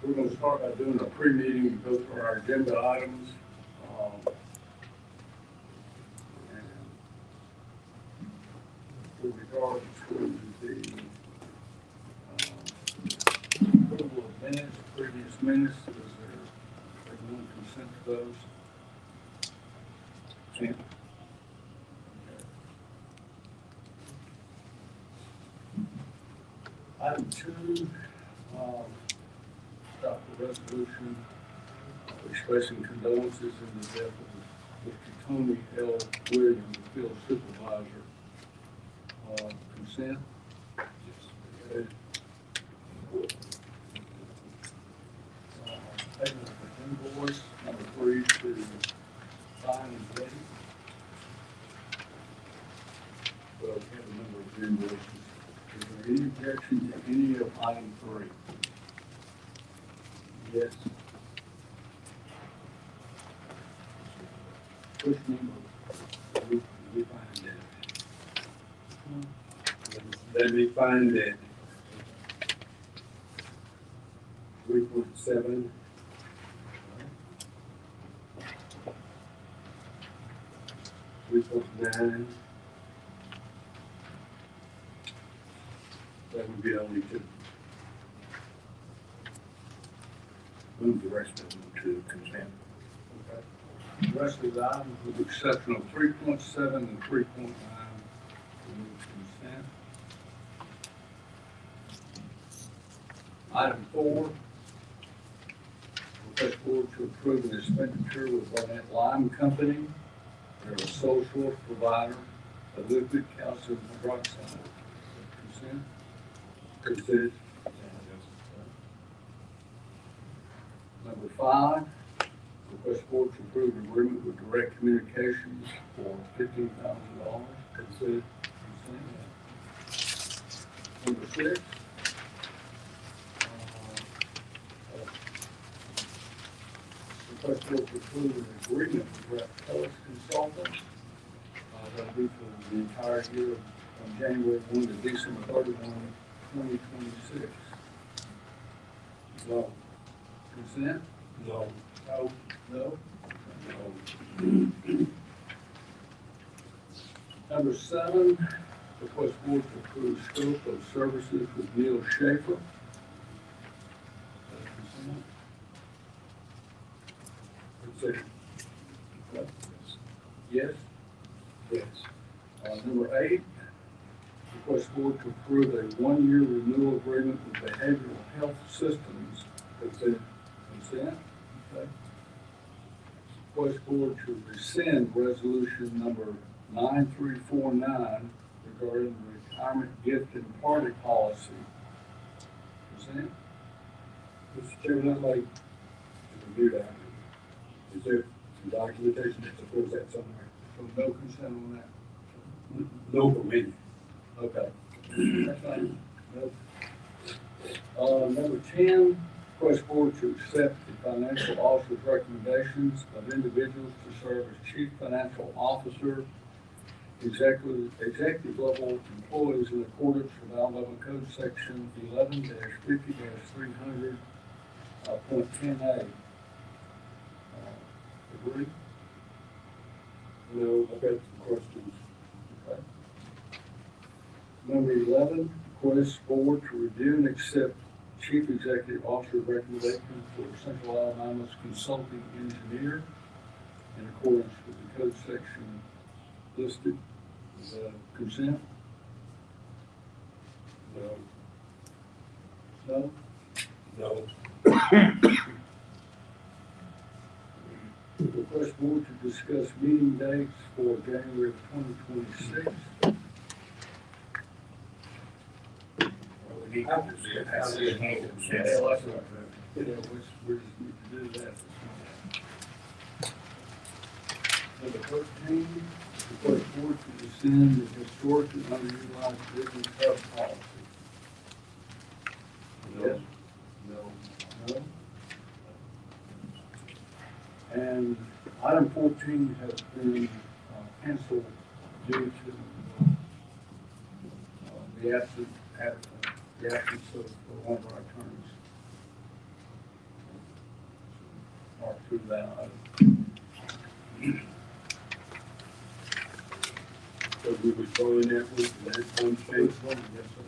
We're going to start by doing a pre-meeting and go through our agenda items. And with regard to the approval of minutes, previous minutes, is there everyone consent to those? Sam? Item 2, adopt the resolution expressing condolences in the death of Mr. Tony L. Williams, the field supervisor. Consent? Yes. Payment of invoice number 3 to Fine and Ready. Well, we have a number of invoices. Is there any objection to any of item 3? Yes. Which number? We find that. Let me find that. 3.7. 3.9. That would be only 2. Move the rest of them to consent. Okay. The rest of the items, with the exception of 3.7 and 3.9, we move to consent. Item 4, request board to approve an expenditure with Barnett Lime Company. They're a sole source provider of liquid calcium hydroxide. Consent? Consent. Number 5, request board to approve an agreement with Direct Communications for $15,000. Consent. Consent. Number 6, request board to approve an agreement with Raftellus Consultants. That'll be for the entire year from January 1 to December 31, 2026. No. Consent? No. No. No? No. Number 7, request board to approve scope of services with Neil Schaefer. Consent? Consent. Yes? Yes. Number 8, request board to approve a 1-year renewal agreement with Behavioral Health Systems. Consent. Consent. Okay. Request board to rescind resolution number 9349 regarding the retirement gift and party policy. Consent. Mr. Chairman, I'd like to review that. Is there some documentation that supports that somewhere? So no consent on that? No for me. Okay. That's fine. No. Number 10, request board to accept the financial officer's recommendations of individuals to serve as chief financial officer, executive level employees in accordance with Alabama Code Section 11-50-300.10a. Agree? No, I've got some questions. Okay. Number 11, request board to review and accept Chief Executive Officer recommendation for Central Alabama's consulting engineer in accordance with the code section listed. Consent? No. No? No. Request board to discuss meeting dates for January 2026. We need to discuss. We just need to do that. Number 13, request board to rescind the historically underutilized business hub policy. No. Yes? No. No? And item 14 has been canceled due to the absence the absence of one of our attorneys. Mark through that item. So we would go in there with that unchanged one, yes, sir.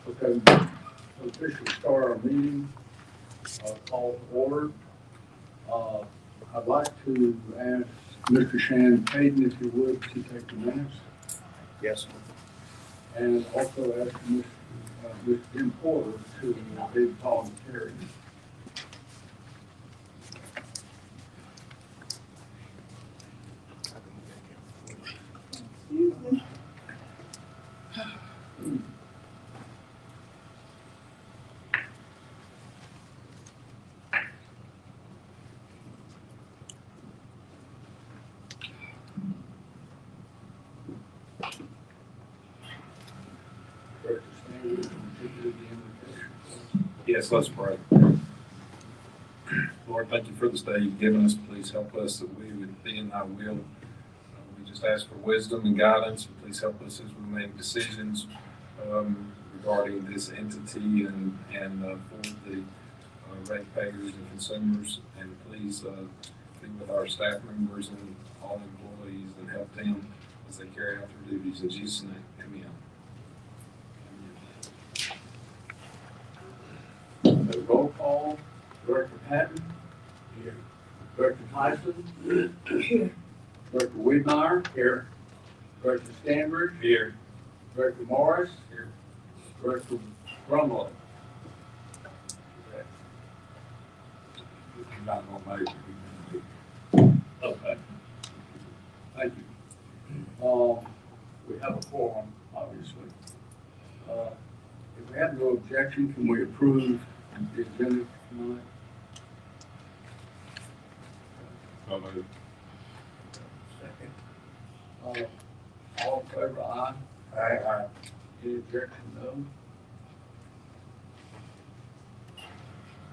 Okay, officially start our meeting, call to order. I'd like to ask Mr. Shannon Payton, if you would, to take the minutes. Yes. And also ask Mr. Jim Porter to be voluntary. Director Sanders, would you do the invocation? Yes, let's pray. Lord, thank you for this day you've given us. Please help us that we would be in thy will. We just ask for wisdom and guidance. Please help us as we make decisions regarding this entity and for the ratepayers and consumers. And please be with our staff members and all employees and help them as they carry out their duties. In Jesus' name, amen. The roll call, Director Patton. Here. Director Tyson. Here. Director Wiedmeyer. Here. Director Stanbridge. Here. Director Morris. Here. Director Brumlow. You're not gonna make it. Okay. Thank you. We have a quorum, obviously. If we have no objection, can we approve the agenda tonight? Second. All in favor, aye? Aye. Any objection, no?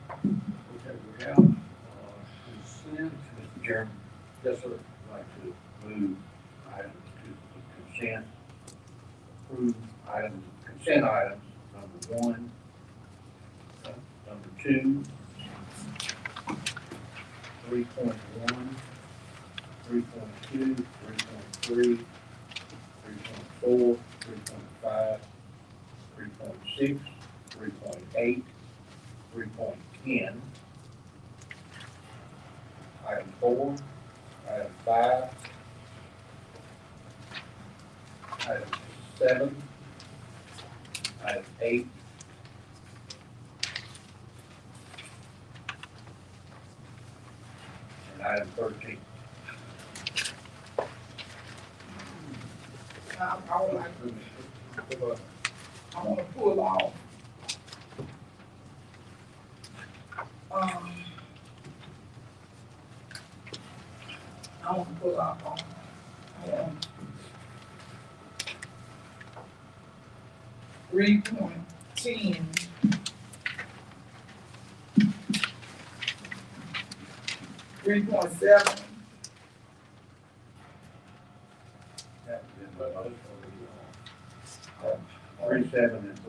Okay, we have consent. Mr. Chairman, Yes, sir. I'd like to move items to consent. Approve items, consent items, number 1, number 2, 3.1, 3.2, 3.3, 3.4, 3.5, 3.6, 3.8, 3.10, item 4, item 5, item 7, item 8, and item 13. I would like to, I want to pull off. I want to pull off on, um, 3.10. 3.7. That was in my motion. 3.7 and 3.9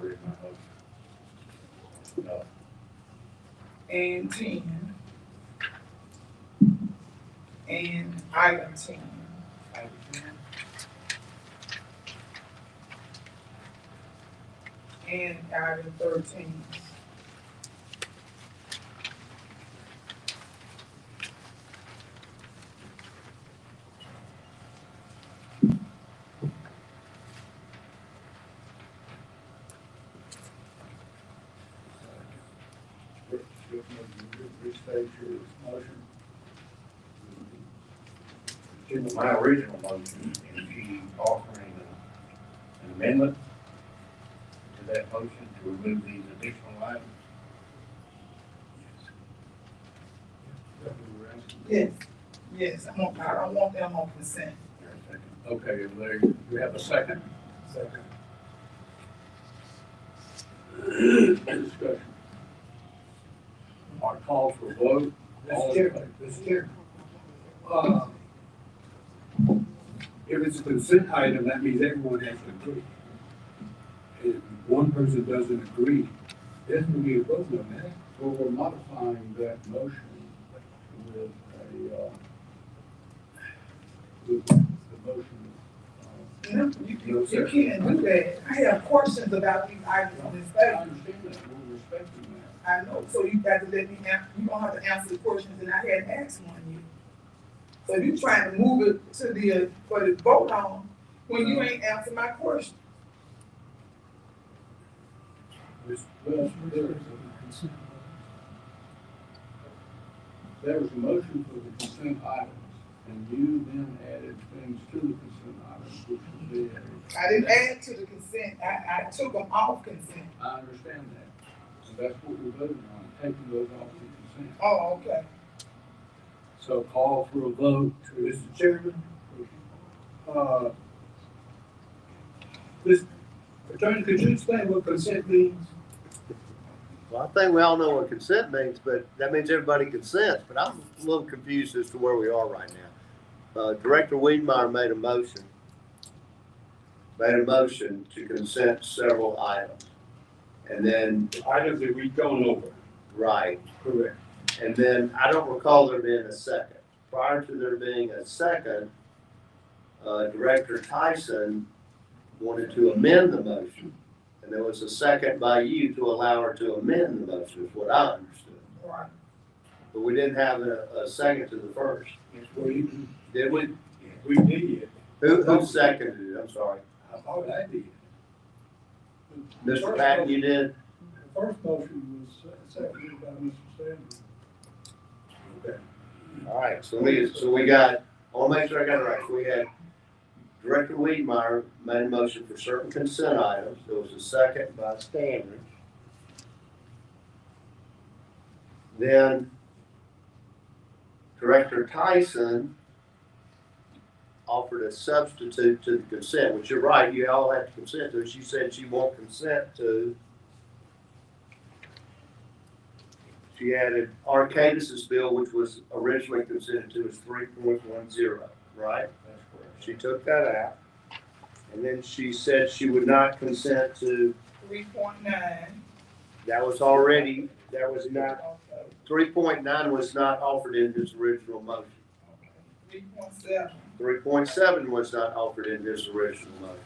are in my motion. No. And 10. And item 10. Item 10. And item 13. Restate your motion. My original motion, and she offering an amendment to that motion to remove these additional items. Is that what we're asking? Yes, yes, I don't want them on consent. There a second? Okay, we have a second? Second. Discussion. Our call for vote. All in favor? Mr. Chairman, if it's a consent item, that means everyone has to agree. If one person doesn't agree, there's gonna be a vote on that. Well, we're modifying that motion with the motion. No, you can't do that. I have questions about these items in this I paper. understand that, we're respecting that. I know, so you got to let me answer, you don't have to answer the questions that I hadn't asked one yet. So you trying to move it to the, for the vote on, when you ain't answered my question. Well, there was a motion for the consent items, and you then added things to the consent items, which would be. I didn't add to the consent, I took them off consent. I understand that, and that's what we're voting on, taking those off the consent. Oh, okay. So call for a vote to. Mr. Chairman, this, Attorney, could you explain what consent means? Well, I think we all know what consent means, but that means everybody consents, but I'm a little confused as to where we are right now. Director Wiedemeyer made a motion to consent several items. And then, Items that we've gone over. right, Correct. and then I don't recall there being a second. Prior to there being a second, Director Tyson wanted to amend the motion. And there was a second by you to allow her to amend the motion, is what I understood. Right. But we didn't have a second to the first, Yes, we did we? did. Who seconded it? I'm sorry. I thought I did. Mr. Patton, you did? The first motion was seconded by Mr. Sanders. Okay. All right, so we got, I want to make sure I got it right. So we had Director Wiedemeyer made a motion for certain consent items. There was a second by Standridge. Then Director Tyson offered a substitute to the consent, which you're right, you all have to consent to. She said she won't consent to. She added Arcadis's bill, which was originally consented to as 3.10, right? That's correct. She took that out. And then she said she would not consent to, 3.9. that was already, that was not, Okay. 3.9 was not offered in his original motion. 3.7. 3.7 was not offered in his original motion.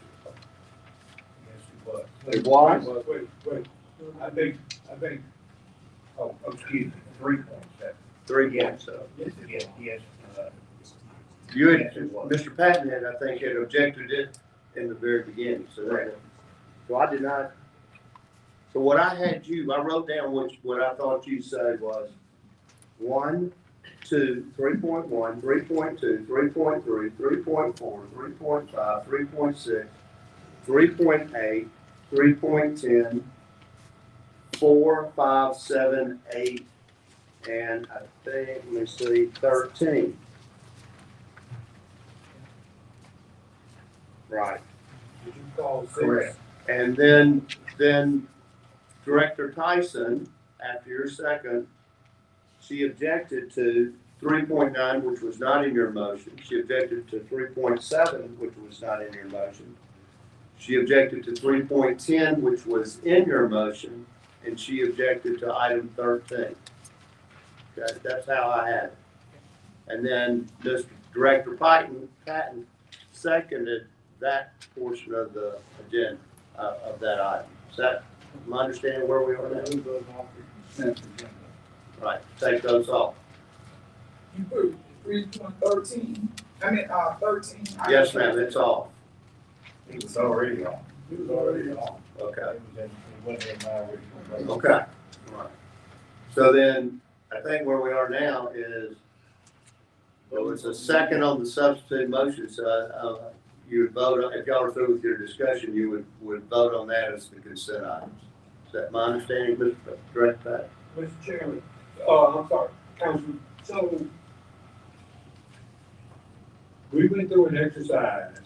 Yes, it was. It was? Wait, I think, oh, excuse me. 3.7. 3.7. Yes, You had, Yes, it was. Mr. Patton had, I think, had objected it in the very beginning, so that, so I did not. So what I had you, I wrote down what I thought you said was 1, 2, 3.1, 3.2, 3.3, 3.4, 3.5, 3.6, 3.8, 3.10, 4, 5, 7, 8, and I think, let me see, 13. Right. Did you call six? correct. And then Director Tyson, after your second, she objected to 3.9, which was not in your motion. She objected to 3.7, which was not in your motion. She objected to 3.10, which was in your motion, and she objected to item 13. Okay, that's how I had it. And then Mr. Director Patton seconded that portion of the agenda, of that item. Is that my understanding where we are now? Those are off the consent agenda. Right, take those off. You put 3.13, 13. Yes, ma'am, it's off. It was already on. It was already off. Okay, It wasn't in my original motion. okay. All right. So then, I think where we are now is, there was a second on the substitute motion, so you would vote, if y'all are through with your discussion, you would vote on that as the consent items. Is that my understanding, Mr. Director? Mr. Chairman, I'm sorry, Councilman, so we went through an exercise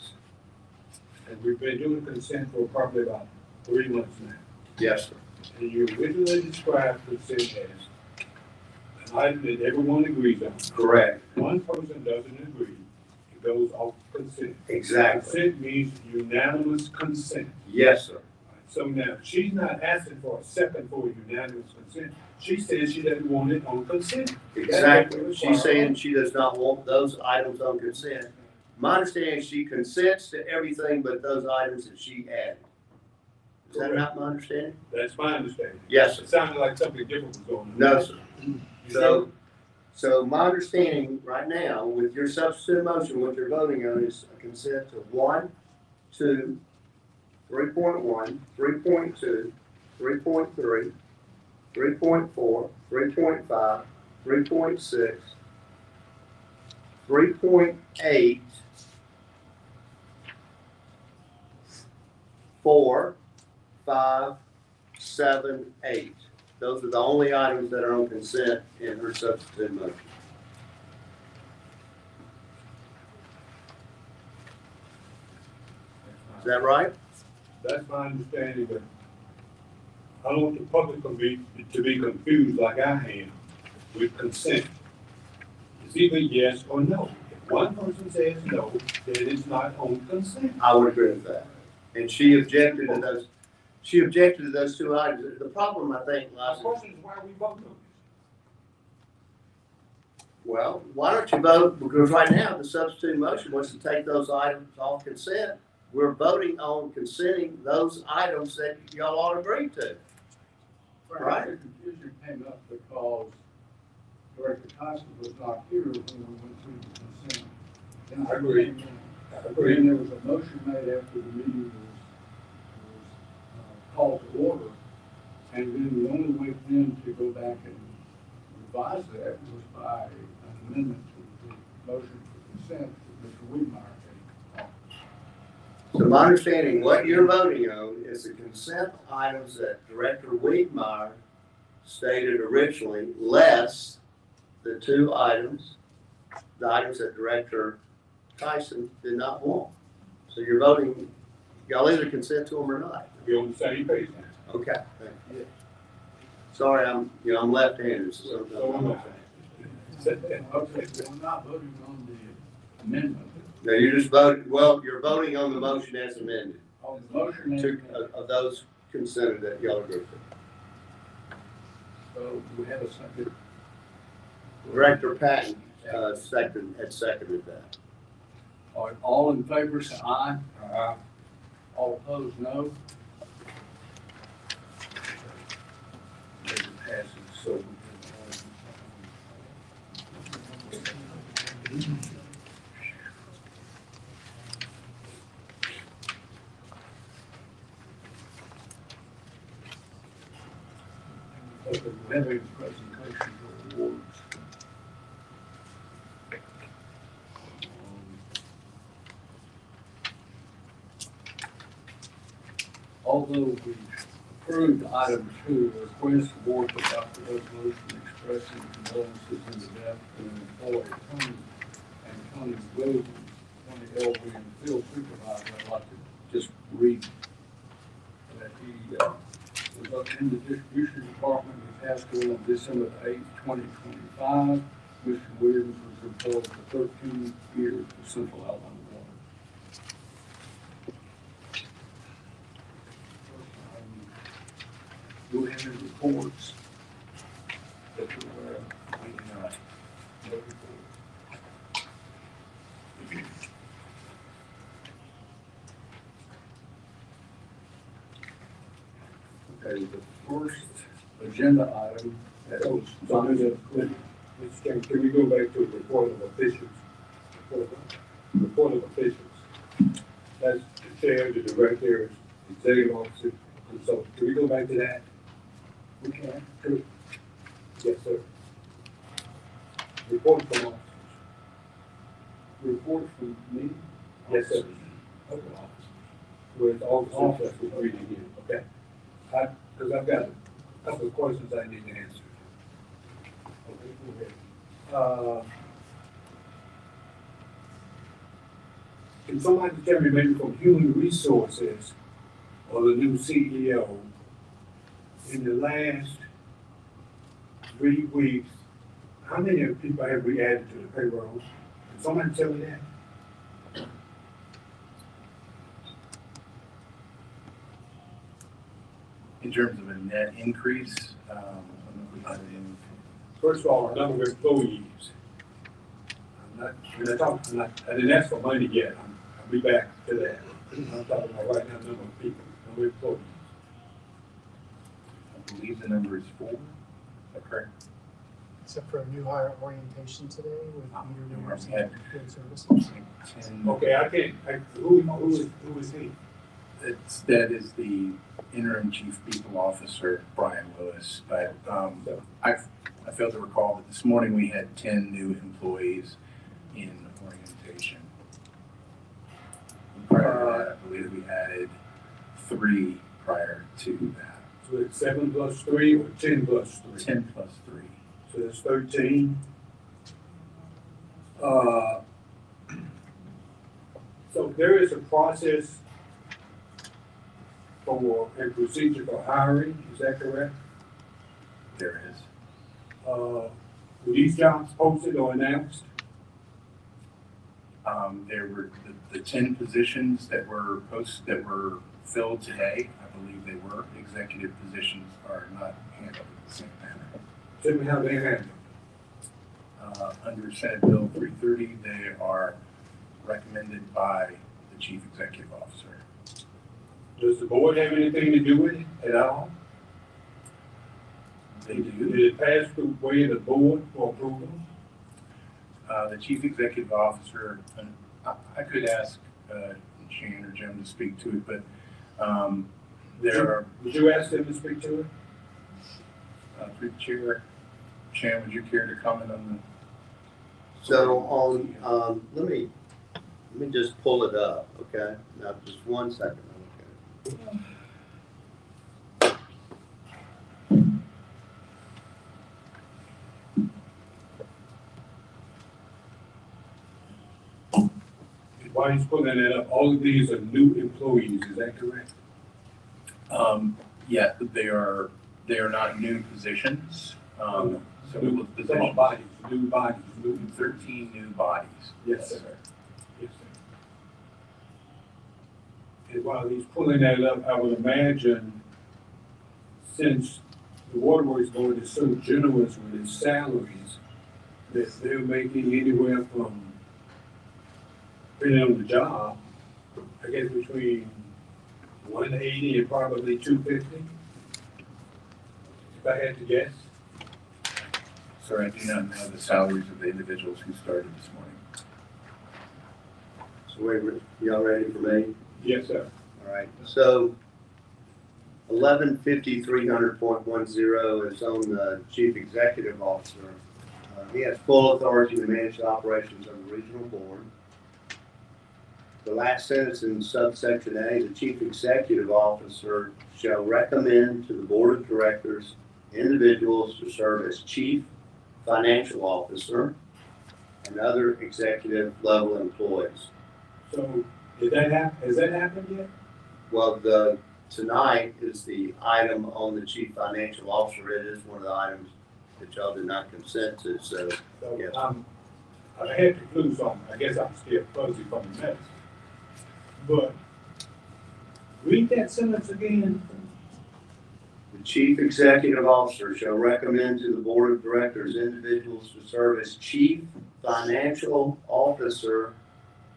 and we've been doing consent for probably about 3 months now. Yes, sir. and you originally described consent as an item that everyone agrees on. Correct. One person doesn't agree, it goes off consent. Exactly. Consent means unanimous consent. Yes, sir. So now, she's not asking for a second for unanimous consent. She says she doesn't want it on consent. Exactly. She's saying she does not want those items on consent. My understanding is she consents to everything but those items that she added. Is that not my understanding? That's my understanding. Yes, sir. It sounded like something different was going on. No, sir. You So my understanding right now, with your substitute motion, what you're voting on is a consent to 1, 2, 3.1, 3.2, 3.3, 3.4, 3.5, 3.6, 3.8, 4, 5, 7, 8. Those are the only items that are on consent in her substitute motion. Is that right? That's my understanding, but I don't want the public to be confused like I am with consent. It's either yes or no. If one person says no, then it's not on consent. I would agree with that. And she objected to those, two items. The problem, I think, My lies, question is why we vote on this? well, why don't you vote, because right now, the substitute motion was to take those items off consent. We're voting on consenting those items that y'all all agreed to. Right. The confusion came up because Director Tyson was not here when we went through the consent. And I agree. And there was a motion made after the meeting was called to order. And then the only way then to go back and revise that was by an amendment to the motion for consent that Mr. Wiedemeyer came. So my understanding, what you're voting on is the consent items that Director Wiedemeyer stated originally, less the 2 items, the items that Director Tyson did not want. So you're voting, y'all either consent to them or not. We're on the same page now. Okay. Thank you. Sorry, I'm left-handed, so. So am I. Okay, we're not voting on the amendment. No, you just voted, well, you're voting on the motion as amended, On the motion, as of those consented that y'all agreed to. so we have a second. Director Patton, seconded that. All in favor, say aye. All opposed, no. Motion passes, so. Okay, we have a presentation for awards. Although we approved item 2, request the board to adopt the resolution expressing condolences in the death of an employee, Tony Williams, Tony L. Williams, field supervisor. I'd like to just read that he was up in the distribution department in Haskell on December 8th, 2025. Mr. Williams was employed for 13 years with Central Alabama Water. Do we have any reports that you're aware of? No reports. Okay, the first agenda item that was funded. Mr. Chairman, can we go back to the report of officials? Report of officials. That's the chair, the director, executive officer, consultant. Can we go back to that? We can. Sure. Yes, sir. Report from officers. Report from me? Yes, sir. Okay. With officers that was reading here, okay? Because I've got a couple of questions I need to answer. Okay, go ahead. Can somebody tell me maybe from Human Resources or the new CEO, in the last 3 weeks, how many people have we added to the payroll? Can somebody tell me that? In terms of a net increase, I mean, First of all, our number of employees. I didn't ask for money yet, I'll be back to that. I'm talking about right now, number of people, number of employees. I believe the number is 4, is that correct? Except for a new hire orientation today with Peter Newmark Yeah. and Field Services. 10. Okay, I can't, who is he? That is the interim chief people officer, Brian Lewis, but, I failed to recall that this morning we had 10 new employees in orientation. And prior to that, I believe we added 3 prior to that. So it's 7 plus 3 or 10 plus 3? 10 plus 3. So that's 13. So there is a process for a procedure for hiring, is that correct? There is. Were these jobs posted or announced? There were the 10 positions that were filled today. I believe they were. Executive positions are not handled in the same manner. Tell me how they handled. Under Senate Bill 330, they are recommended by the chief executive officer. Does the board have anything to do with it at all? They Did do. it pass through way of the board for approval? The chief executive officer, and I could ask Shane or Jim to speak to it, but there are, Would you ask them to speak to it? through the chair, Shan, would you care to comment on So on, let me just pull it up, okay? Now, just 1 second, okay? While he's pulling that up, all of these are new employees, is that correct? Yeah, they are not new positions. Some of the Some positions, bodies, new bodies, new. 13 new bodies. Yes, sir. Yes, sir. And while he's pulling that up, I would imagine, since the waterworks board is so generous with its salaries, that they're making anywhere from, depending on the job, I guess between 180 and probably 250. If I had to guess. Sorry, I do not know the salaries of the individuals who started this morning. So wait, y'all ready for me? Yes, sir. All right, so 115300.10 is on the chief executive officer. He has full authority to manage the operations of the regional board. The last sentence in subsection A, the chief executive officer shall recommend to the board of directors individuals to serve as chief financial officer and other executive level employees. So, has that happened yet? Well, tonight is the item on the chief financial officer. It is one of the items that y'all did not consent to, so So, Yes. I had to clue something. I guess I'm still fuzzy from the medicine. But, read that sentence again. the chief executive officer shall recommend to the board of directors individuals to serve as chief financial officer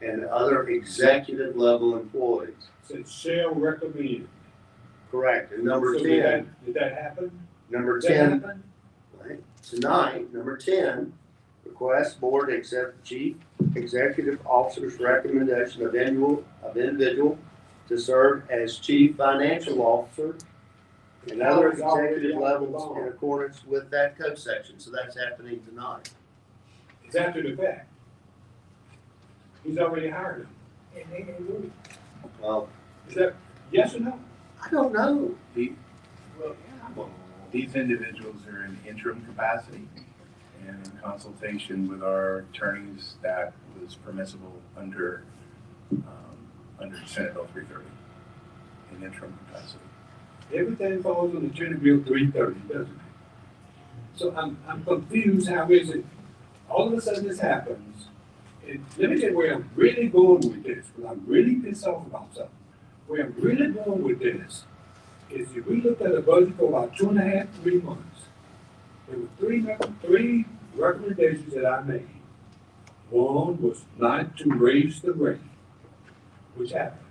and other executive level employees. Said shall recommend. Correct. And number So 10, Did that happen? number Did that 10, happen? right, tonight, number 10, request board accept chief executive officer's recommendation of individual to serve as chief financial officer and other That was already executive on the levels ball. in accordance with that code section. So that's happening tonight. It's after the fact. He's already hired him. And they can do it. Well, Is that yes or no? I don't know. These individuals are in interim capacity, and in consultation with our attorneys, that was permissible under Senate Bill 330 in interim capacity. Everything falls on Attorney Bill 330, doesn't it? So I'm confused, how is it, all of a sudden this happens, and let me tell you where I'm really going with this, because I'm really pissed off about something. Where I'm really going with this is if we looked at a budget for about 2.5, 3 months, there were three recommendations that I made. One was not to raise the rate, which happened.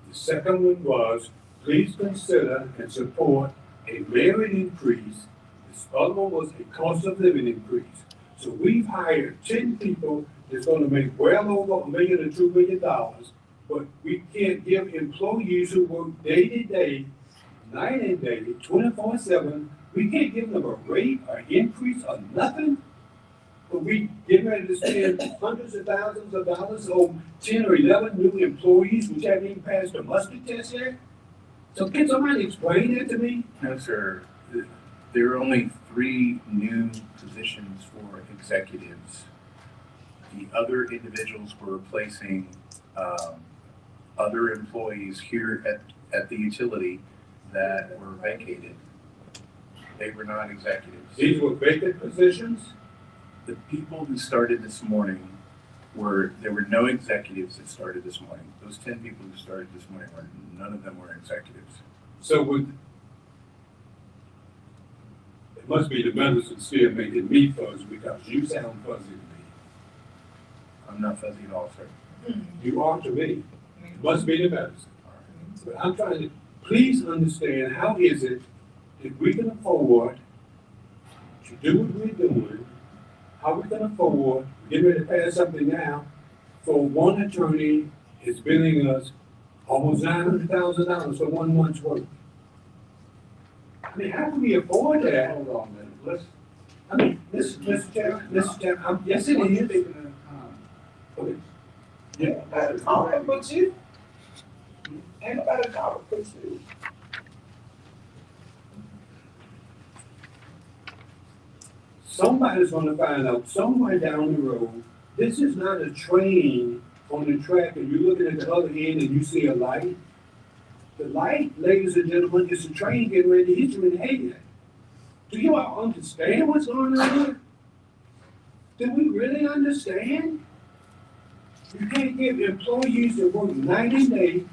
The second one was, please consider and support a merit increase. This other one was a cost of living increase. So we've hired 10 people that's gonna make well over $1 million to $2 million, but we can't give employees who work day to day, night and day, 24/7, we can't give them a rate or increase or nothing. But we get ready to spend hundreds of thousands of dollars on 10 or 11 new employees, which haven't even passed the muster test yet. So can somebody explain that to me? No, sir. There are only 3 new positions for executives. The other individuals were replacing other employees here at the utility that were vacated. They were not executives. These were vacant positions? The people who started this morning there were no executives that started this morning. Those 10 people who started this morning none of them were executives. So it must be the medicine still making me fuzzy, because you sound fuzzy to me. I'm not fuzzy at all, sir. You are to me. It must be the medicine. But I'm trying to, please understand, how is it that we can afford to do what we're doing? How we can afford, get ready to pass something now, for one attorney is billing us almost $900,000 for 1 month's work. I mean, how can we afford that? Hold on a minute, let's. I mean, Mr. Chairman, yes, it is. Okay. Ain't nobody talking but you. Ain't nobody talking but you. Somebody's gonna find out somewhere down the road, this is not a train on the track and you're looking at the other end and you see a light. The light, ladies and gentlemen, is a train getting ready to hit you in the head. Do you all understand what's going on here? Do we really understand? You can't give employees that work night and day,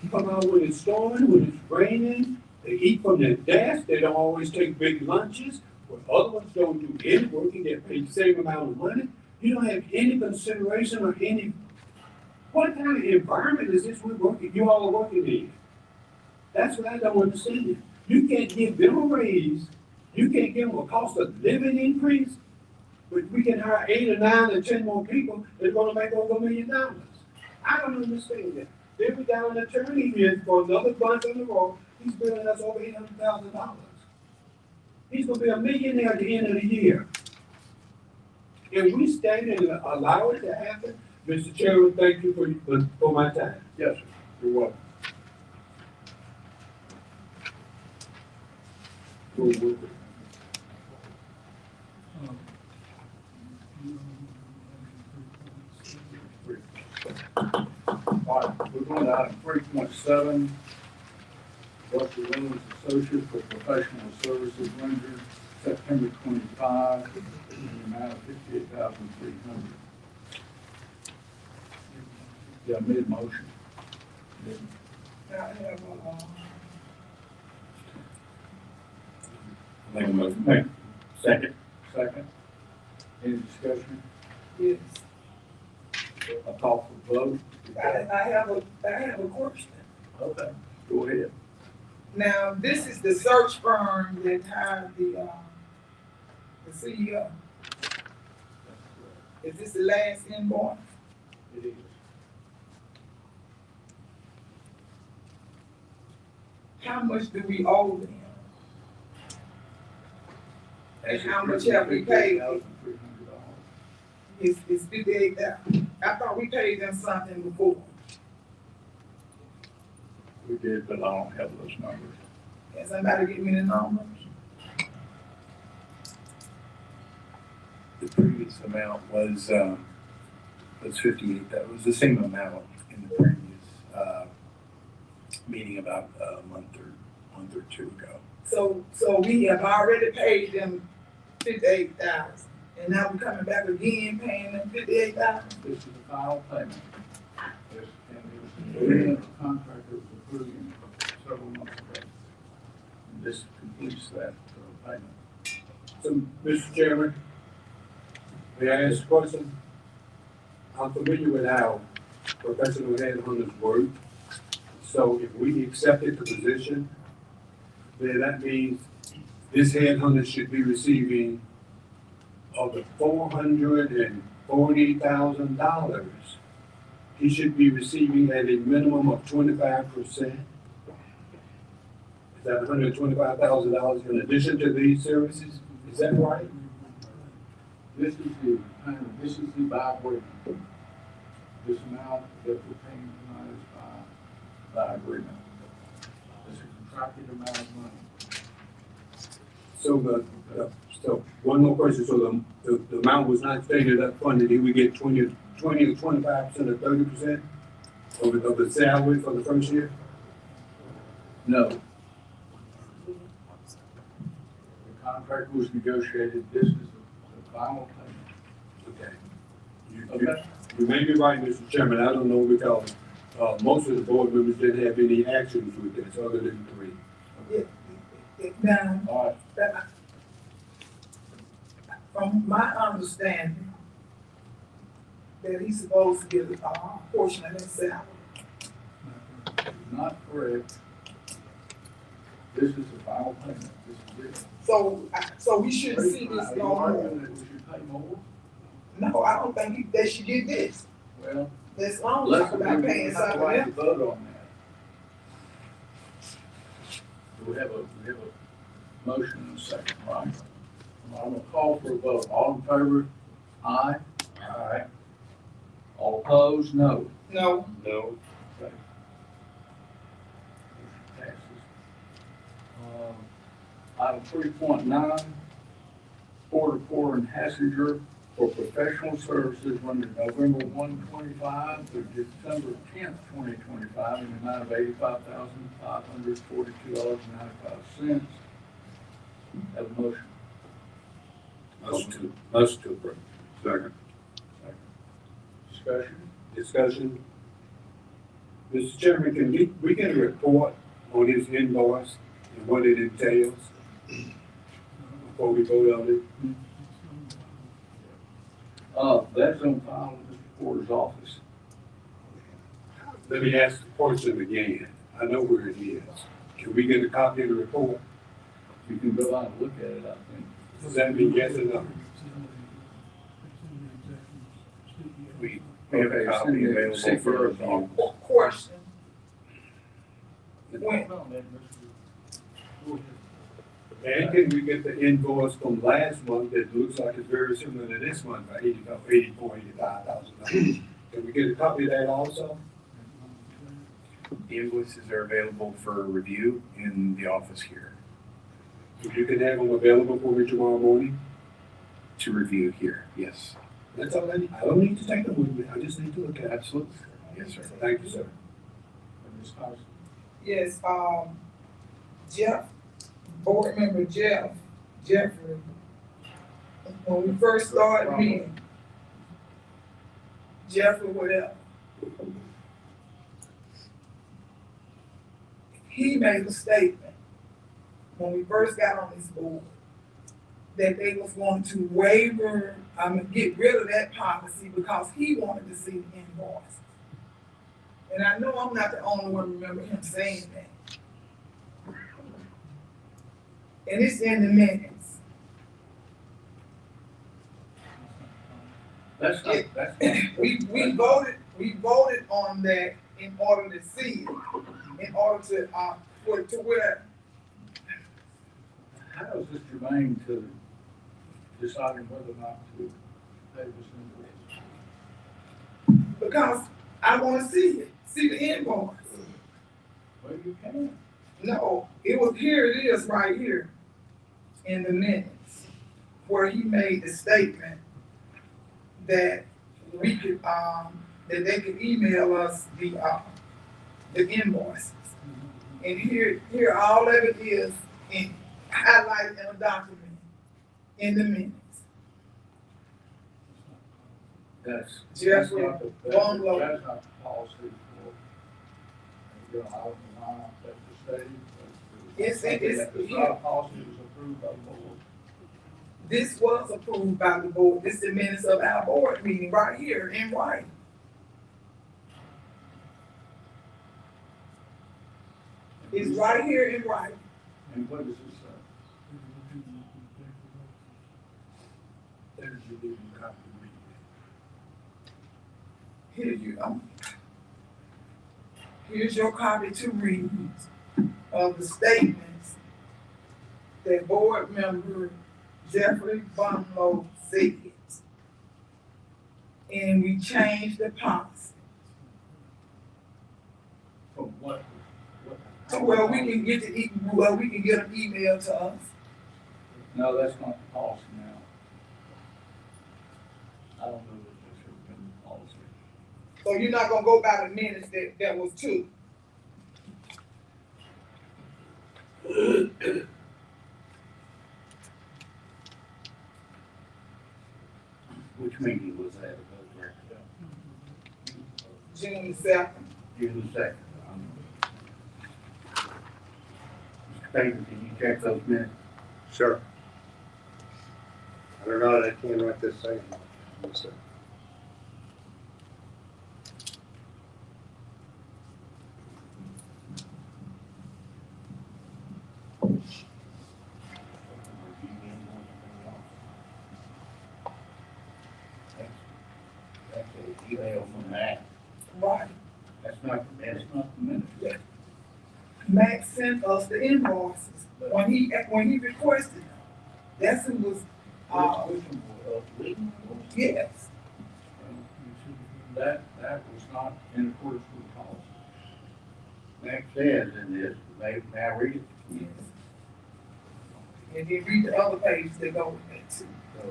come out when it's storming, when it's raining, they eat from their desk, they don't always take big lunches. When other ones don't do any work and get paid the same amount of money, you don't have any consideration or any, what kind of environment is this you all are working in? That's what I don't understand. You can't give them a raise, you can't give them a cost of living increase, but we can hire 8 or 9 or 10 more people that are gonna make over $1 million. I don't understand that. Then we got an attorney here for another bunch on the road, he's billing us over $800,000. He's gonna be a millionaire at the end of the year. If we stand and allow it to happen, Mr. Chairman, thank you for my time. Yes, sir, you're welcome. All right, we're going to item 3.7, Buster Williams Associates for professional services rendered September 25, in the amount of $58,300. Yeah, I made a motion. I have Make a motion. Make- Second. Second. Any discussion? yes. A call for vote? I have a question. Okay, go ahead. Now, this is the search firm that hired the CEO. Is this the last invoice? It is. How much do we owe them? And how much have we paid? $58,300. It's $58,000. I thought we paid them something before. We did, but I don't have those numbers. Can somebody give me the numbers? The previous amount was 58. That was the same amount in the previous meeting about a month or month or two ago. So we have already paid them 58,000, and now we're coming back again paying them 58,000? This is the final payment. This, and it was in the contract that was approved several months ago. And this completes that payment. So, Mr. Chairman, may I ask a question? I'm familiar with how professional headhunters work. So if we accepted the position, then that means this headhunter should be receiving of the $440,000. He should be receiving at a minimum of 25%. Is that $125,000 in addition to these services? Is that right? This is the by agreement. This amount that we're paying tonight is by agreement. It's a contracted amount of money. So so one more question, so the amount was not stated up front, did we get 20 or 25% or 30% of the salary for the first year? No. The contract was negotiated, this is the final payment. Okay. Okay. You may be right, Mr. Chairman, I don't know because, most of the board members didn't have any actions with this other than three. Now, All right, from my understanding, that he's supposed to get a portion of his salary. not correct. This is the final payment, this is it. So we shouldn't see this Are you no more. arguing that we should pay more? No, I don't think they should get this. Well, That's long let's talk about paying have the something right to else. vote on that. We have a motion and a second, right? I'm gonna call for a vote. All in favor? Aye. Aye. All opposed? No. No, No. Okay. Motion passes. Item 3.9, Porter and Hassinger for professional services from November 1, 2025 through December 10th, 2025 in the amount of $85,542.95. Have a motion. Motion to approve. Second. Discussion? Discussion. Mr. Chairman, can we get a report on his invoice and what it entails before we vote on it? That's on file in Mr. Porter's office. Let me ask the question again. I know where it is. Can we get a copy of the report? You can go out and look at it, I think. Does that mean yes or no? We have a copy available for review. question. When, And can we get the invoice from last month that looks like it's very similar to this one for $85,000? Can we get a copy of that also? The invoices are available for review in the office here, If you can have them available for me tomorrow morning? to review here, yes. That's all I need. I don't need to take them with me. I just need to look at it. Absolutely. Yes, sir. Thank you, sir. Ms. Hodgson? yes, Jeff, board member Jeffrey, when we first started meeting, Jeffrey, whatever, he made a statement when we first got on this board that they was going to waiver, get rid of that policy because he wanted to see the invoice. And I know I'm not the only one remember him saying that. And it's in the minutes. That's not, that's not. We voted on that in order to see it, in order to, to where, How is this germane to deciding whether or not to pay this invoice? because I wanna see it, see the invoice. Well, you can. No, here it is right here in the minutes, where he made the statement that we could, that they could email us the invoices. And here all of it is in highlighted in a document in the minutes. That's Jeffrey not the- Bungalow. That's not the policy for, you know, I don't know why that's the state. but It's It's not a policy that's approved by the board. This was approved by the board. This is the minutes of our board meeting right here in writing. It's right here in writing. And what does it say? There's your legal copy read. Here's your copy to read of the statements that board member Jeffrey Bungalow said. And we changed the policy. From what? So well, we can get an email to us. No, that's not the policy now. I don't know that that should have been the policy. So you're not gonna go by the minutes that was two. Which meeting was that? June the 2nd. June the 2nd. Mr. Payton, can you check those minutes? Sure. I don't know that I can right this second. Yes, sir. That's an email from Matt. Right. That's not the minutes. That's not the minutes. Max sent us the invoices when he requested them. That's who was, yes. That was not in accordance with the policy. Matt says in this, may I read it? Yes. And then read the other page that go with that too. So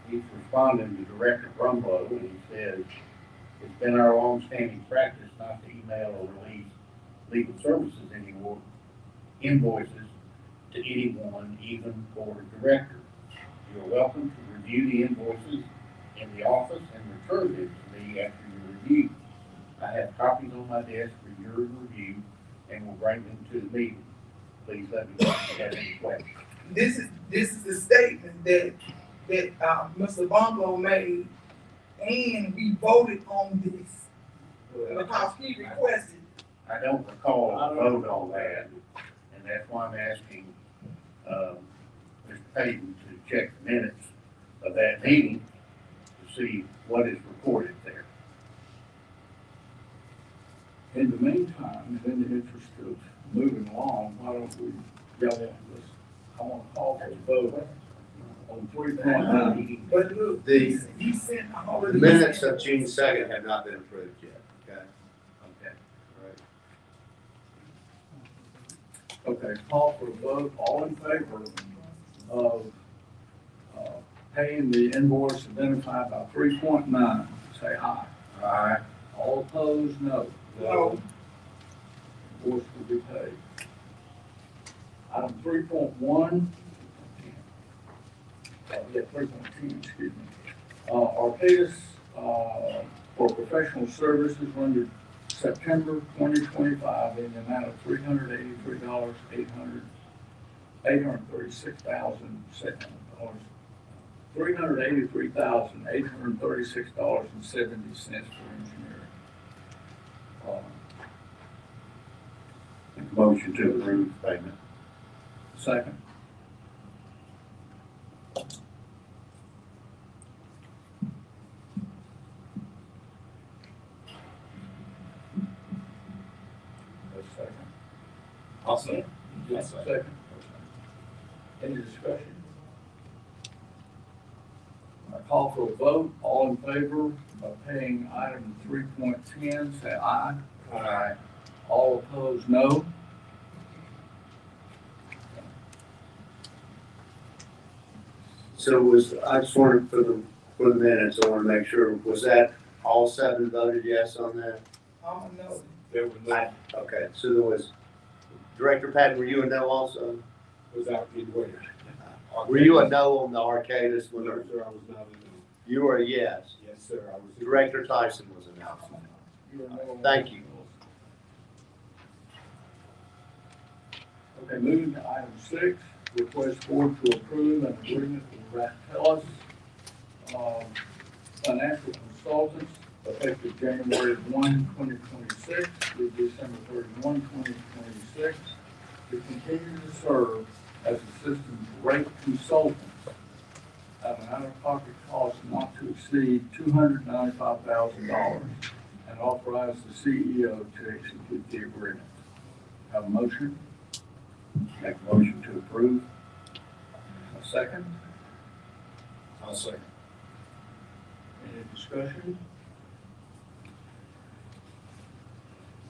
he's responding to Director Brumlow, and he says, it's been our long-standing practice not to email or release legal services anymore, invoices to anyone, even board director. You're welcome to review the invoices in the office and return them to me after your review. I have copies on my desk for your review and will bring them to the meeting. Please let me know if you have any questions. This is the statement that Mr. Bungalow made, and we voted on this because he requested. I don't recall a vote on that, and that's why I'm asking, Mr. Payton to check the minutes of that meeting to see what is recorded there. In the meantime, and in the interest of moving along, why don't we, I want to call for the vote on 3.9. But look, The- he sent all The of these. minutes of June 2nd have not been approved yet, okay? Okay. All right. Okay, call for a vote, all in favor of paying the invoice identified by 3.9, say aye. Aye. All opposed, no. No. Invoice will be paid. Item 3.1. Yeah, 3.2, excuse me. Arcadis, for professional services rendered September 2025 in the amount of $336,700. $383,836.70 for engineering. Motion to approve payment. Second. Second. I'll say. Second. Any discussion? I call for a vote. All in favor of paying item 3.10, say aye. Aye. All opposed, no. So I just wanted for the minutes, I want to make sure, was that all seven voted yes on that? No. There was no, Okay, so there was Director Patton, were you a no also? Was out in where? Were you a no on the Arcadis one? No, sir, I was not a no. You were a yes. Yes, sir, I was. Director Tyson was a no. You are no on Thank that. you. Okay, moving to item 6, request board to approve an agreement with Rattellus Financial Consultants effective January 1, 2026 through December 31, 2026 to continue to serve as a systems rate consultant at an out-of-pocket cost not to exceed $295,000 and authorize the CEO to execute the agreement. Have a motion? Make a motion to approve. A second? I'll second. Any discussion?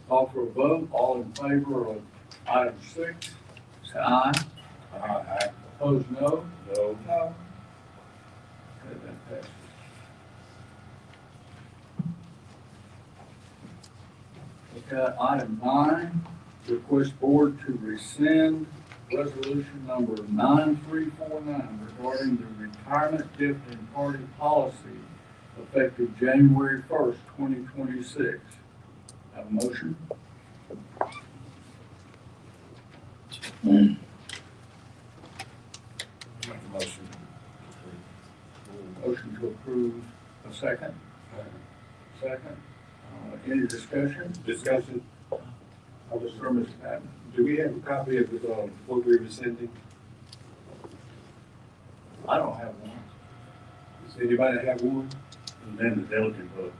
Call for a vote. All in favor of item 6, say aye. Aye. Opposed, no. No. No, Okay, that passes. Okay, item 9, request board to rescind resolution number 9349 regarding the retirement gift and party policy effective January 1st, 2026. Have a motion? Make a motion. Motion to approve. A second? Second. Any discussion? Discussion, Sir, Mr. Patton. do we have a copy of what we're rescinding? I don't have one. Does anybody have one? And then the diligent vote.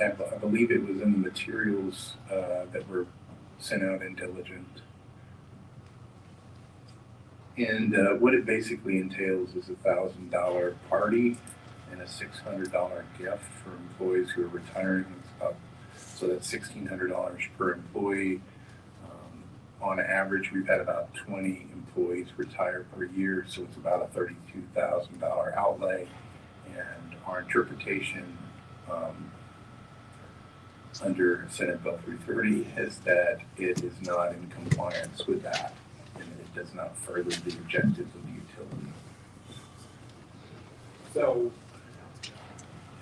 I believe it was in the materials that were sent out in Diligent. And what it basically entails is $1,000 party and a $600 gift for employees who are retiring. So that's $1,600 per employee. On average, we've had about 20 employees retire per year, so it's about a $32,000 outlay. And our interpretation under Senate Bill 330 is that it is not in compliance with that, and it does not further the objectives of the utility. So,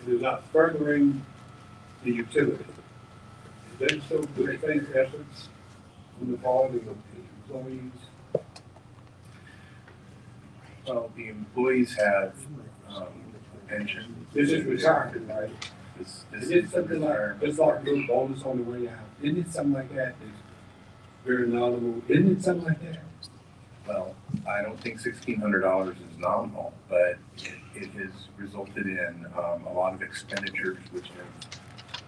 it is not furthering the utility. Is that so good faith efforts on the part of the employees? Well, the employees have pension. This is retirement, right? This Is it is something like, retirement. just like a little bonus on the way out? Isn't it something like that that's very nominal? Isn't it something like that? Well, I don't think $1,600 is nominal, but it has resulted in a lot of expenditures which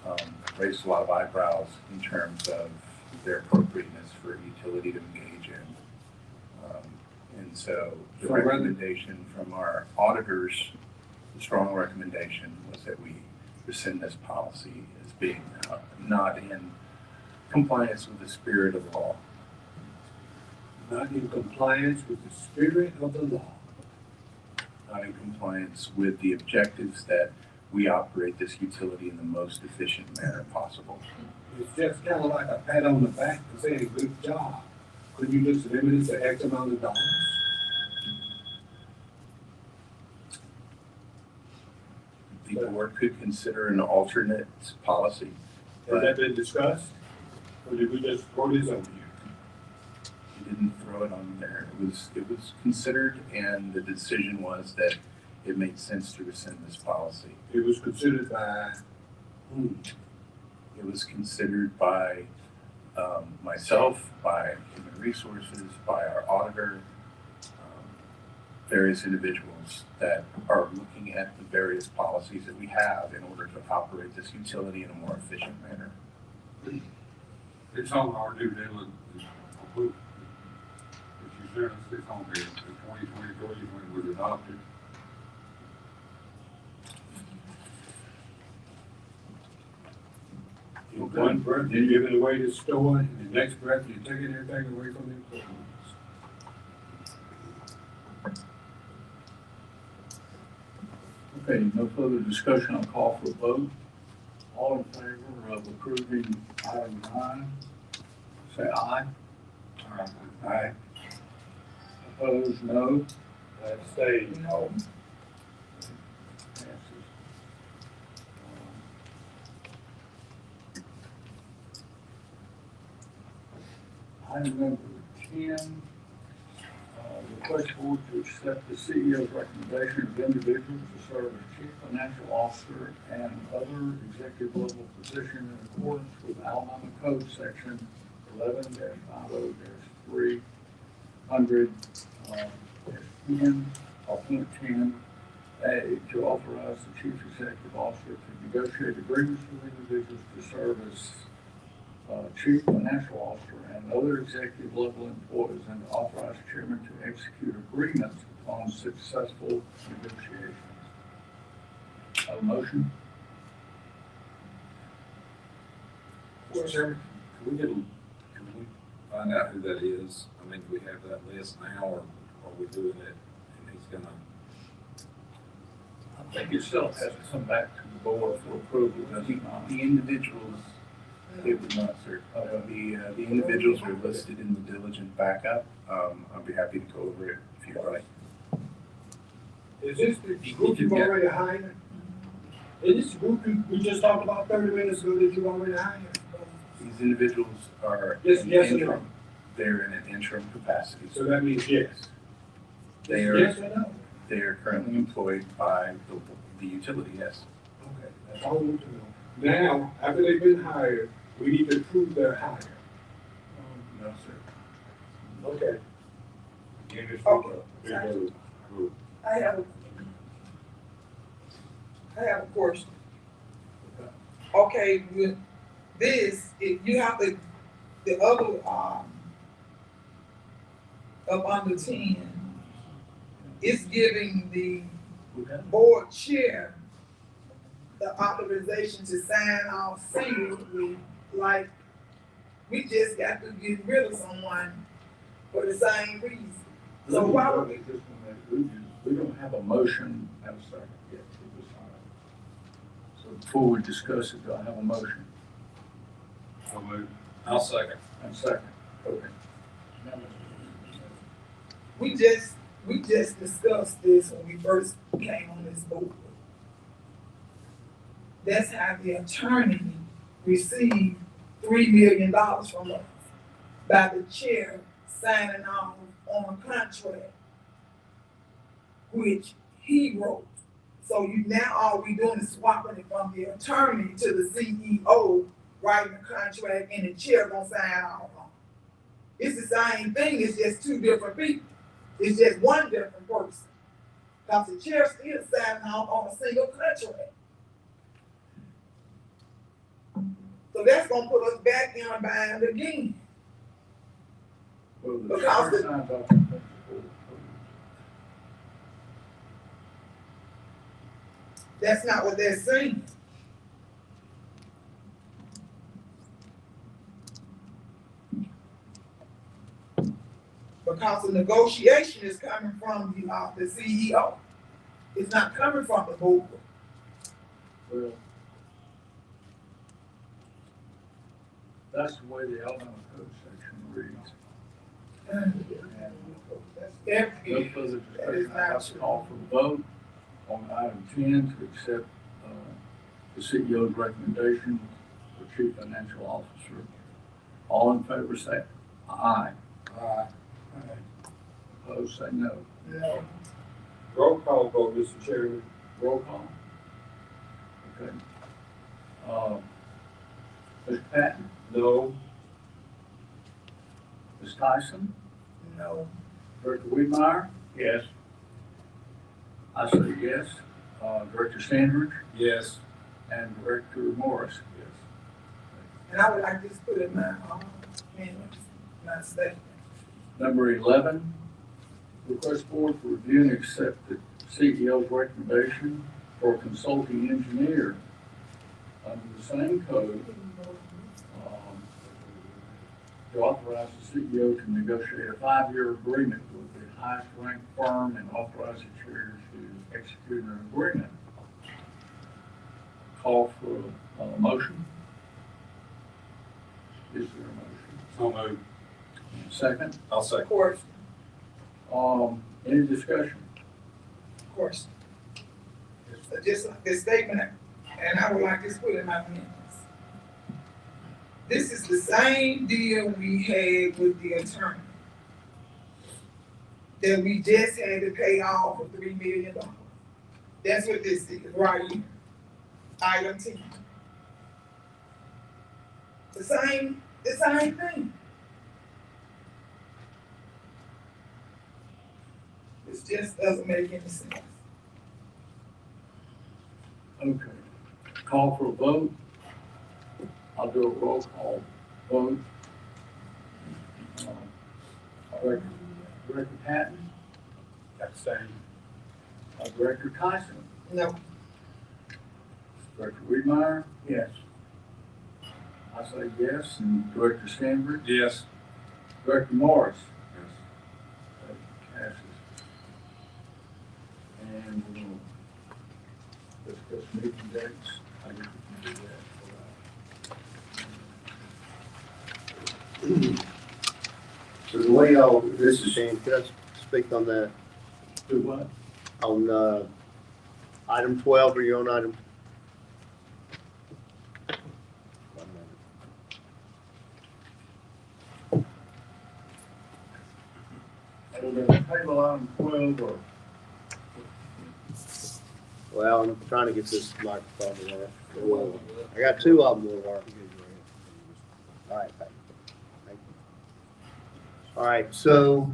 have raised a lot of eyebrows in terms of their appropriateness for a utility to engage in. And so the So rather- recommendation from our auditors, the strong recommendation was that we rescind this policy as being not in compliance with the spirit of the law. Not in compliance with the spirit of the law. Not in compliance with the objectives that we operate this utility in the most efficient manner possible. It's just kind of like a pat on the back and saying, good job. Could you just limit it to X amount of dollars? The board could consider an alternate policy. Has that been discussed? Or did we just throw this on you? We didn't throw it on there. It was considered, and the decision was that it made sense to rescind this policy. It was considered by, It was considered by myself, by Human Resources, by our auditor, various individuals that are looking at the various policies that we have in order to operate this utility in a more efficient manner. It's on our due diligence. If you sure it's on there, the 2023 when it was adopted. in one breath, you're giving away the store, and the next breath, you're taking everything away from the employees. Okay, no further discussion. I'll call for a vote. All in favor of approving item 9, say aye. Aye. Opposed, no. Abstain. No. Passes. Item number 10, request board to accept the CEO's recommendation of individuals to serve as chief financial officer and other executive level position in accordance with Alabama Code Section 11-50-300, 10, or point 10A, to authorize the chief executive officer to negotiate agreements with individuals to serve as chief financial officer and other executive level employees, and to authorize chairman to execute agreements upon successful negotiations. Have a motion? Mr. Chairman, can we find out who that is? I mean, do we have that list now, or are we doing it and he's gonna? I think it still has to come back to the board for approval, does it not? The individuals, it would not, sir. The individuals are listed in the diligent backup. I'll be happy to go over it if you'd like. Is this the group you've already hired? Is this the group we just talked about 30 minutes ago that you already hired? These individuals are Yes, in yes or no? interim. They're in an interim capacity. So that means yes. They are, Yes or no? they are currently employed by the utility, yes. Okay, that's all I want to know. Now, after they've been hired, we need to prove they're hired. No, sir. Okay. Again, it's Okay. group. I have a question. Okay, with this, if you have the other, up under 10, it's giving the board chair the authorization to sign off secretly, like, we just got to get rid of someone for the same reason. So why would we? We don't have a motion, have a second yet. to decide. So before we discuss it, do I have a motion? I'll second. And second, okay. We just discussed this when we first came on this board. That's how the attorney received $3 million from us by the chair signing off on a contract which he wrote. So now all we doing is swapping it from the attorney to the CEO, writing a contract, and the chair gonna sign off on it. It's the same thing, it's just two different people. It's just one different person. Cause the chair still signing off on a single contract. So that's gonna put us back in a bind again. Well, the Because chair signs off on principal. That's not what they're saying. Because the negotiation is coming from the CEO. It's not coming from the board. Well, that's the way the Alabama Code section reads. And That's no every, further That is discussion, I have to not call for the vote on item 10 to accept the CEO's recommendation for chief financial officer. All in favor say aye. Aye. Opposed say no. no, Roll call vote, Mr. Chairman. Roll call. Okay. Mr. Patton, No. Ms. Tyson, no. Director Weedmeyer? Yes. I say yes. Director Sandridge Yes. and Director Morris? Yes. And I would like this put in my, minutes, my statement. Number 11, request board to review and accept the CEO's recommendation for a consulting engineer under the same code, to authorize the CEO to negotiate a 5-year agreement with the highest ranked firm and authorize the chair to execute an agreement. Call for a motion. Is there a motion? So moved. Second, I'll say. Question, any discussion? question. Just like this statement, and I would like this put in my minutes. This is the same deal we had with the attorney. That we just had to pay off for $3 million. That's what this is, right here. Item 10. The same thing. It just doesn't make any sense. Okay. Call for a vote. I'll do a roll call vote. Director Patton, Abstain. Director Tyson, No, Director Weedmeyer, Yes. I say yes, and Director Stanford, Yes. Director Morris. Yes. That passes. And we'll discuss meeting dates. I guess we can do that. So the way y'all, this is Shane, could I speak on that, Do what? on, item 12, or you on item? We're gonna table item 12 or? Well, I'm trying to get this microphone to work. Well, I got two of them will work. All right, thank you. All right, so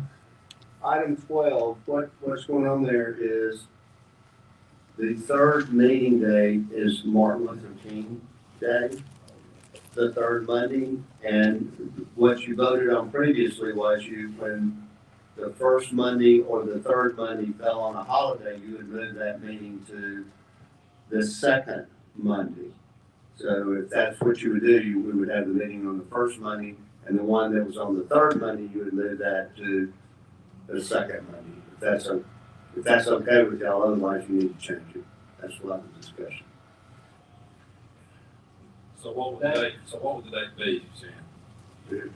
item 12, what's going on there is the third meeting day is Martin Luther King Day, the third Monday. And what you voted on previously was when the first Monday or the third Monday fell on a holiday, you would move that meeting to the second Monday. So if that's what you would do, we would have the meeting on the first Monday, and the one that was on the third Monday, you would move that to the second Monday. If that's okay with y'all, otherwise you need to change it. That's what the discussion. So what would the date be, Sam?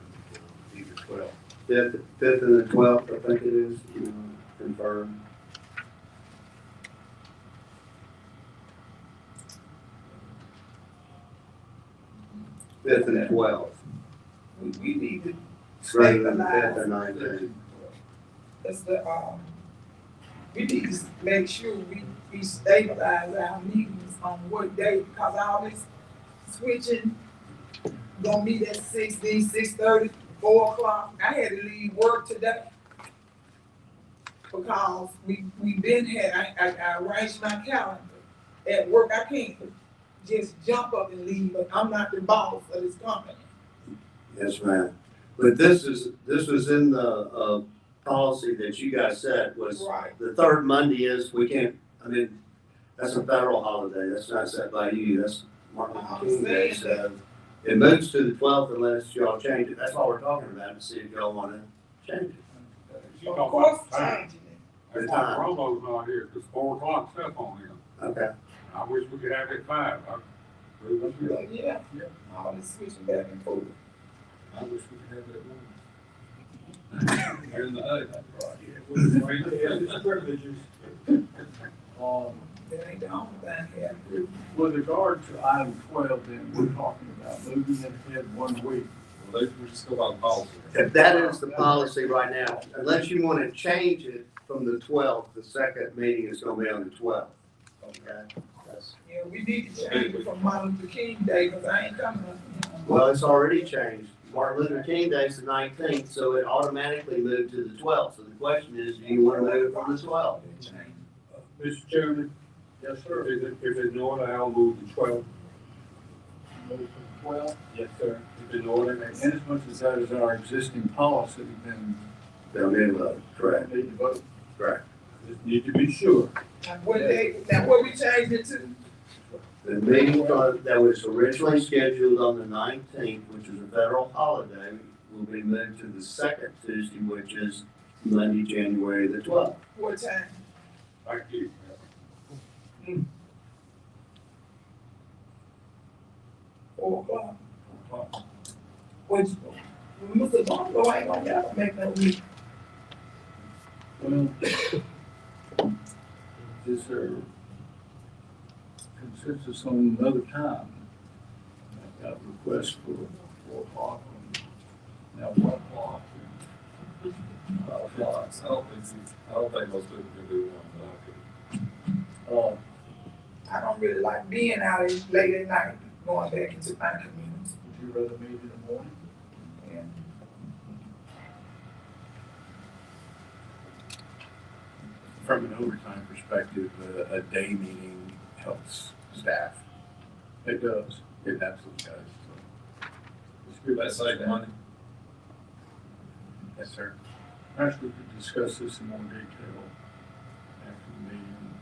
Either 12. Fifth and the 12th, I think it is, confirmed. Fifth and 12th. we need to Rather than the fifth stabilize. and 19th. That's we need to make sure we stabilize our meetings on what day, because all this switching, gonna be at 6:30, 4 o'clock. I had to leave work today. Because we been had, I arranged my calendar. At work, I can't just jump up and leave, but I'm not the boss of this company. Yes, ma'am. But this was in the, policy that you guys set was Right. the third Monday is, we can't, I mean, that's a federal holiday. That's not set by you. That's Martin Luther King Day. So it moves to the 12th unless y'all change it. That's all we're talking about, to see if y'all want to change it. You Of talking course, about time. changing it. That's why Romo's not here, because 4 o'clock stuff on him. Okay. I wish we could have it at 5. But yeah, all this switching back and forth. I wish we could have it at 1. During the day. That ain't the only thing here. With regard to item 12, then we're talking about moving it ahead 1 week. Well, we're still on policy. If that is the policy right now, unless you want to change it from the 12th, the second meeting is going to be on the 12th. Okay? That's- Yeah, we need to change it from Martin Luther King Day, because I ain't coming up. Well, it's already changed. Martin Luther King Day is the 19th, so it automatically moved to the 12th. So the question is, do you want to move from the 12th? Mr. Chairman, Yes, sir. if it's in order, I'll move the 12th. Move to 12. Yes, sir. If it's in order, And as much as that is our existing policy, then They'll need a vote, we correct? need to vote. Correct. just need to be sure. Now, what we changed it to? The meeting that was originally scheduled on the 19th, which is a federal holiday, will be moved to the second Tuesday, which is Monday, January the 12th. What time? Thank you. 4 o'clock. Which, Mr. Bongo ain't gonna never make no meeting. Well, is there consensus on another time? I've got requests for 4 o'clock, now 1 o'clock. and 5 o'clock. I don't think most people can do one, but I could. I don't really like being out late at night, going back into my community. Would you rather meet in the morning? And From an overtime perspective, a day meeting helps staff. It does. It absolutely does. It's good. Let's save money. Yes, sir. Perhaps we could discuss this in more detail after the meeting.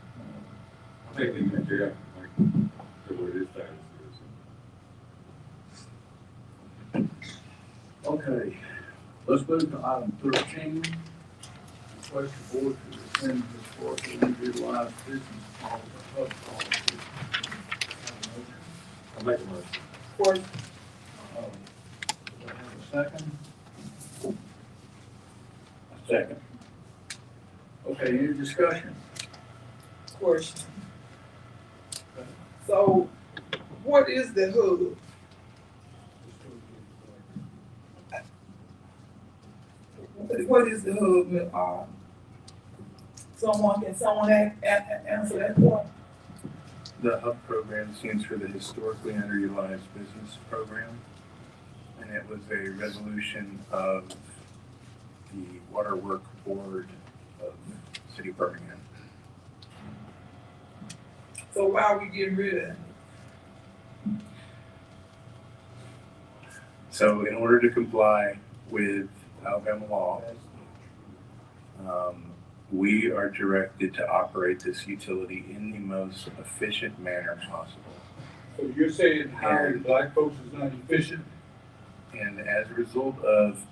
I think we can do, like, the way this status is. Okay, let's move to item 13. Request the board to rescind historically unutilized business called the hub policy. Have a motion? I'll make a motion. of course, Do I have a second? Second. Okay, any discussion? question. So, what is the hub? What is the hub? Can someone answer that one? The HUB program stands for the Historically Underutilized Business Program, and it was a resolution of the Water Work Board of City of Birmingham. So why are we getting rid of it? So in order to comply with Alabama law, we are directed to operate this utility in the most efficient manner possible. So you're saying hiring black folks is not efficient? And as a result of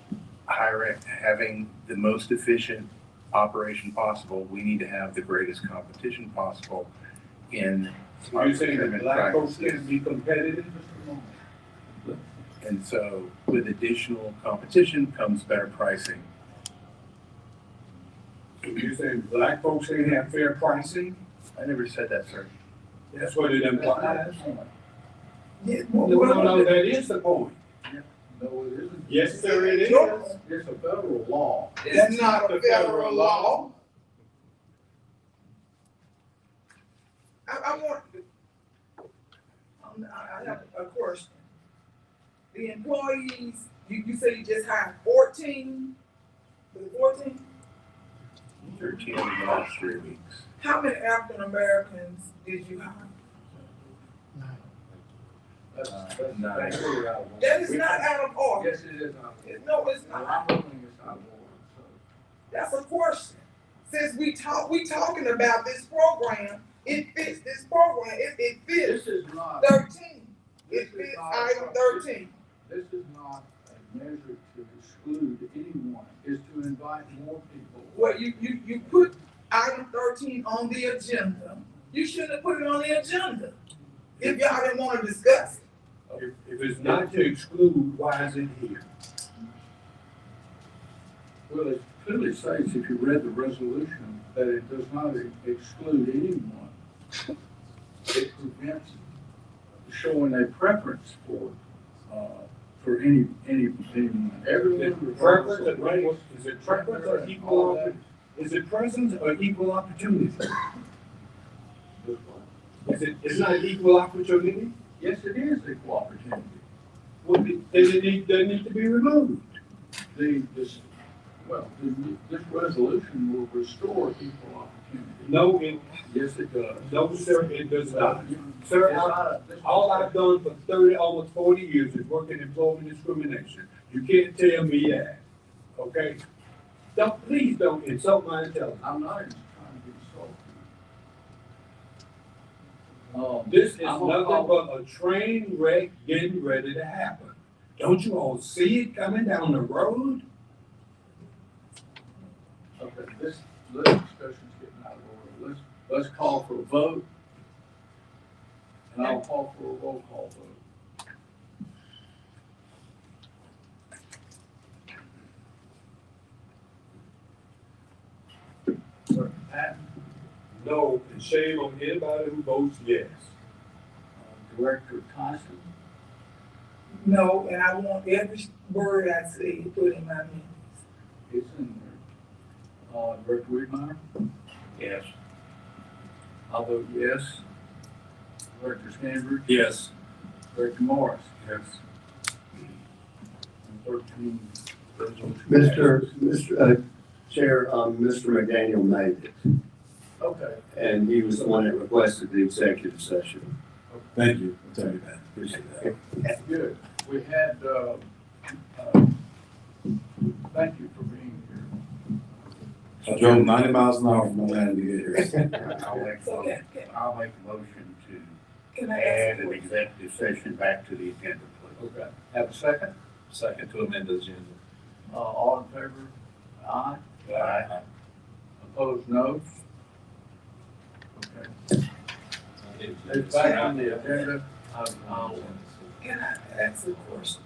having the most efficient operation possible, we need to have the greatest competition possible in So our you're saying that procurement black folks practices. can't be competitive? And so with additional competition comes better pricing. So you're saying black folks can't have fair pricing? I never said that, sir. That's what it implies? Yeah, No, that is the point. No, it isn't. Yes, sir, it is. It's a federal law. It's not a federal law. I have a question. The employees, you say you just hired 14? Was it 14? 13 in the last 3 weeks. How many African Americans did you hire? That's Nine. really out of order. That is not out of order. Yes, it is out of order. No, it's Well, not. I'm ruling it's out of order, so. That's a question. Since we talking about this program, it fits this program, it fits This is not, 13. this It is fits not. item 13. This is not a measure to exclude anyone, it's to invite more people. Well, you put item 13 on the agenda. You shouldn't have put it on the agenda if y'all didn't want to discuss it. If it's not to exclude, why is it here? Well, it clearly states, if you read the resolution, that it does not exclude anyone. It prevents showing a preference for anyone. Everyone. Preference or race? Is it preference or equal, is it presence or equal opportunity? It's not equal opportunity? Yes, it is equal opportunity. Well, then they need to be removed. This resolution will restore equal opportunity. No, Yes, it does. no, sir, it does not. Sir, It's not a- all I've done for almost 40 years is work in employment discrimination. You can't tell me that, okay? Please don't insult my intelligence. I'm not even trying to be salty. This is I'm nothing but a train wreck getting ready to happen. Don't you all see it coming down the road? Okay, this discussion's getting out of order. Let's call for a vote. And I'll call for a roll call vote. no, and shame on anybody who votes yes. Director Tyson, No, and I want every word I say put in my minutes. it's in there. Director Whitmire, Yes. I vote yes. Director Sanders, Yes. Director Morris, Yes. and 13 resolution. Mr. Chair, Mr. McDaniel made it, Okay. and he was the one that requested the executive session. Thank you. I'll tell you that. Appreciate that. Good. We had, thank you for being here. I drove 90 miles an hour from Atlanta to get here. So I'll make a motion to can I add ask a an question? executive session back to the agenda, please. Okay. Have a second? Second to amend the agenda. All in favor? Aye. Aye. Opposed, no? Okay. It's back on the agenda. Can I ask a question?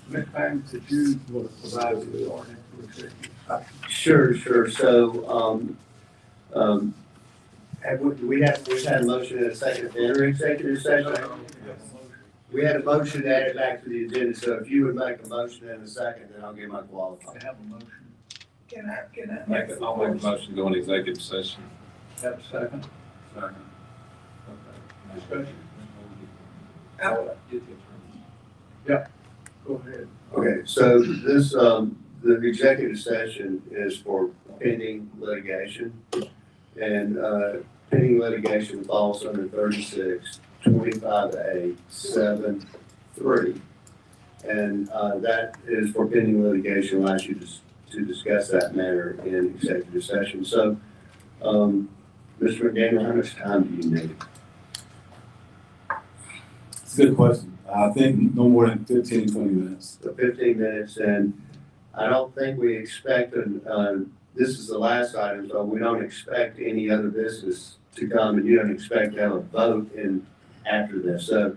Ms. Banks, did you provide the ordinance for executive? Sure. So, we've had a motion and a second to enter executive session. We had a motion to add it back to the agenda, so if you would make a motion and a second, then I'll get my I qualifier. have a motion. Can I ask a I'll make a question? motion to go in executive session. Have a second? Second. Okay. Discussion? I would- Go ahead. Okay, so this, the executive session is for pending litigation. And, pending litigation falls under 3625A7(3). And, that is for pending litigation, allows you to discuss that matter in executive session. So, Mr. McDaniel, how much time do you need? It's a good question. I think no more than 15, 20 minutes. The 15 minutes, and I don't think we expect, this is the last item, so we don't expect any other business to come, and you don't expect to have a vote in after this. So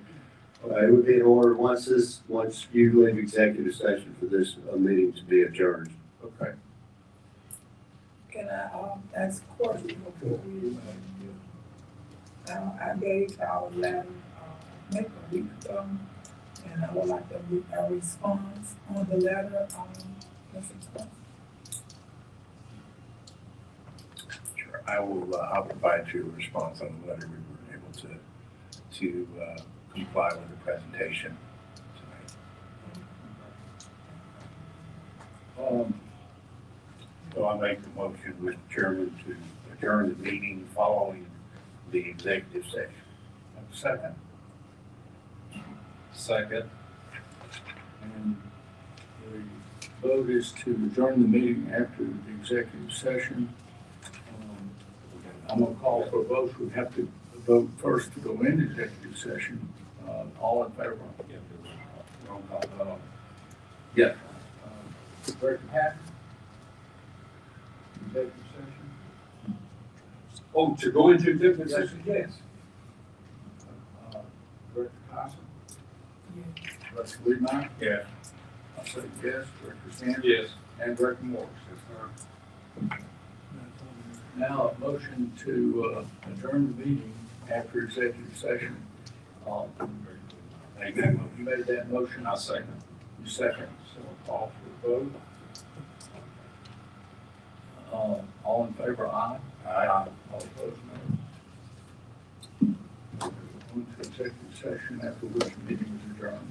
it would be in order, once you leave executive session for this meeting to be adjourned. Okay. Can I, ask a question before we, I gave our letter, maybe a week ago, and I would like a response on the letter, Mr. Thompson. Sure, I'll provide you a response on the letter. We were able to comply with the presentation tonight. So I make the motion, Mr. Chairman, to adjourn the meeting following the executive session. Have a second? Second. And the vote is to adjourn the meeting after the executive session. I'm gonna call for a vote. We have to vote first to go into executive session. All in favor? Roll call vote. Yes. Director Patton? Executive session? Oh, to go into executive session? Yes. Director Tyson? Yeah. Director Whitmire? Yes. I say yes. Director Sanders? Yes. And Director Morris? Now, a motion to adjourn the meeting after executive session. Make that motion. You made that motion. I'll second. You second, so I'll call for a vote. All in favor, aye. Aye. All opposed, no. Going to executive session after which the meeting is adjourned.